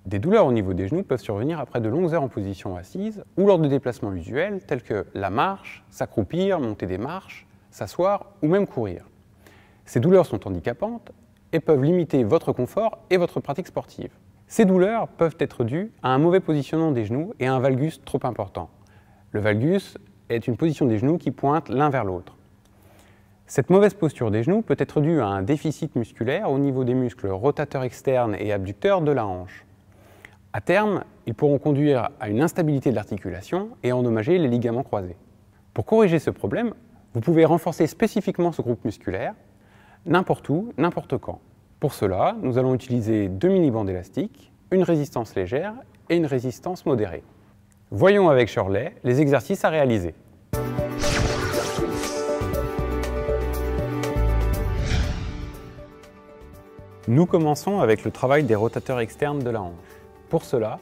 Des douleurs au niveau des genoux peuvent survenir après de longues heures en position assise ou lors de déplacements usuels tels que la marche, s'accroupir, monter des marches, s'asseoir ou même courir. Ces douleurs sont handicapantes et peuvent limiter votre confort et votre pratique sportive. Ces douleurs peuvent être dues à un mauvais positionnement des genoux et à un valgus trop important. Le valgus est une position des genoux qui pointe l'un vers l'autre. Cette mauvaise posture des genoux peut être due à un déficit musculaire au niveau des muscles rotateurs externes et abducteurs de la hanche. À terme, ils pourront conduire à une instabilité de l'articulation et endommager les ligaments croisés. Pour corriger ce problème, vous pouvez renforcer spécifiquement ce groupe musculaire, n'importe où, n'importe quand. Pour cela, nous allons utiliser 2 mini-bandes élastiques, une résistance légère et une résistance modérée. Voyons avec Shirley les exercices à réaliser. Nous commençons avec le travail des rotateurs externes de la hanche. Pour cela,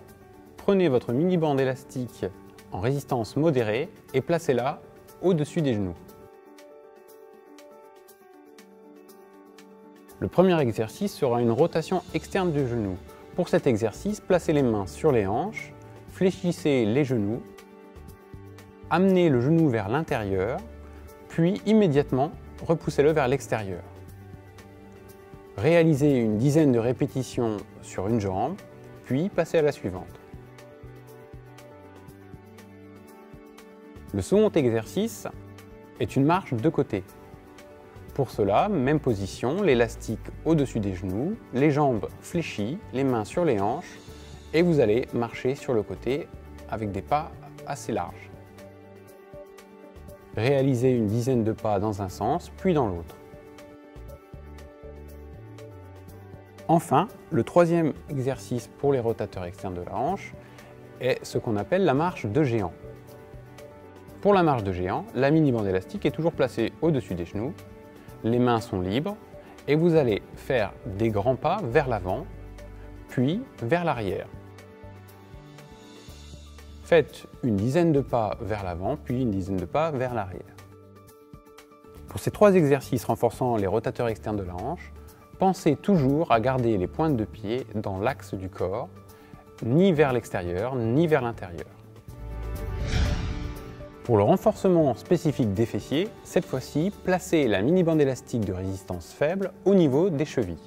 prenez votre mini-bande élastique en résistance modérée et placez-la au-dessus des genoux. Le premier exercice sera une rotation externe du genou. Pour cet exercice, placez les mains sur les hanches, fléchissez les genoux, amenez le genou vers l'intérieur, puis immédiatement repoussez-le vers l'extérieur. Réalisez une dizaine de répétitions sur une jambe, puis passez à la suivante. Le second exercice est une marche de côté. Pour cela, même position, l'élastique au-dessus des genoux, les jambes fléchies, les mains sur les hanches, et vous allez marcher sur le côté avec des pas assez larges. Réalisez une dizaine de pas dans un sens, puis dans l'autre. Enfin, le troisième exercice pour les rotateurs externes de la hanche est ce qu'on appelle la marche de géant. Pour la marche de géant, la mini-bande élastique est toujours placée au-dessus des genoux, les mains sont libres et vous allez faire des grands pas vers l'avant, puis vers l'arrière. Faites une dizaine de pas vers l'avant, puis une dizaine de pas vers l'arrière. Pour ces 3 exercices renforçant les rotateurs externes de la hanche, pensez toujours à garder les pointes de pied dans l'axe du corps, ni vers l'extérieur, ni vers l'intérieur. Pour le renforcement spécifique des fessiers, cette fois-ci, placez la mini-bande élastique de résistance faible au niveau des chevilles.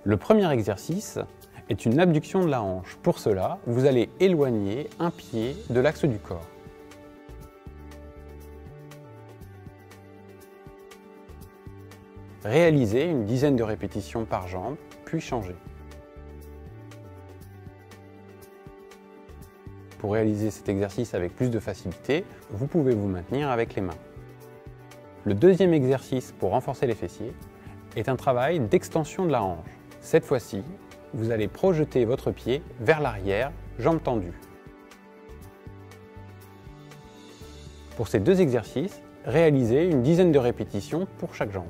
Le premier exercice est une abduction de la hanche. Pour cela, vous allez éloigner un pied de l'axe du corps. Réalisez une dizaine de répétitions par jambe, puis changez. Pour réaliser cet exercice avec plus de facilité, vous pouvez vous maintenir avec les mains. Le deuxième exercice pour renforcer les fessiers est un travail d'extension de la hanche. Cette fois-ci, vous allez projeter votre pied vers l'arrière, jambes tendues. Pour ces 2 exercices, réalisez une dizaine de répétitions pour chaque jambe.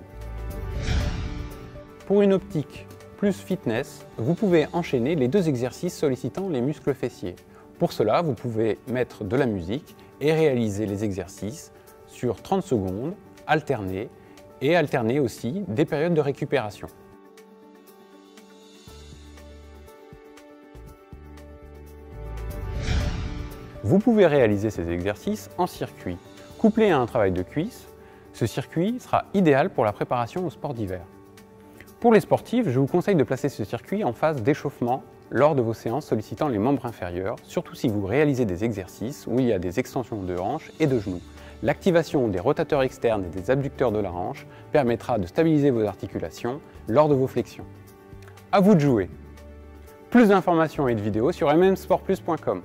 Pour une optique plus fitness, vous pouvez enchaîner les 2 exercices sollicitant les muscles fessiers. Pour cela, vous pouvez mettre de la musique et réaliser les exercices sur 30 secondes, alterner et alterner aussi des périodes de récupération. Vous pouvez réaliser ces exercices en circuit. Couplé à un travail de cuisse, ce circuit sera idéal pour la préparation au sport d'hiver. Pour les sportifs, je vous conseille de placer ce circuit en phase d'échauffement lors de vos séances sollicitant les membres inférieurs, surtout si vous réalisez des exercices où il y a des extensions de hanches et de genoux. L'activation des rotateurs externes et des abducteurs de la hanche permettra de stabiliser vos articulations lors de vos flexions. À vous de jouer! Plus d'informations et de vidéos sur mmsportplus.com.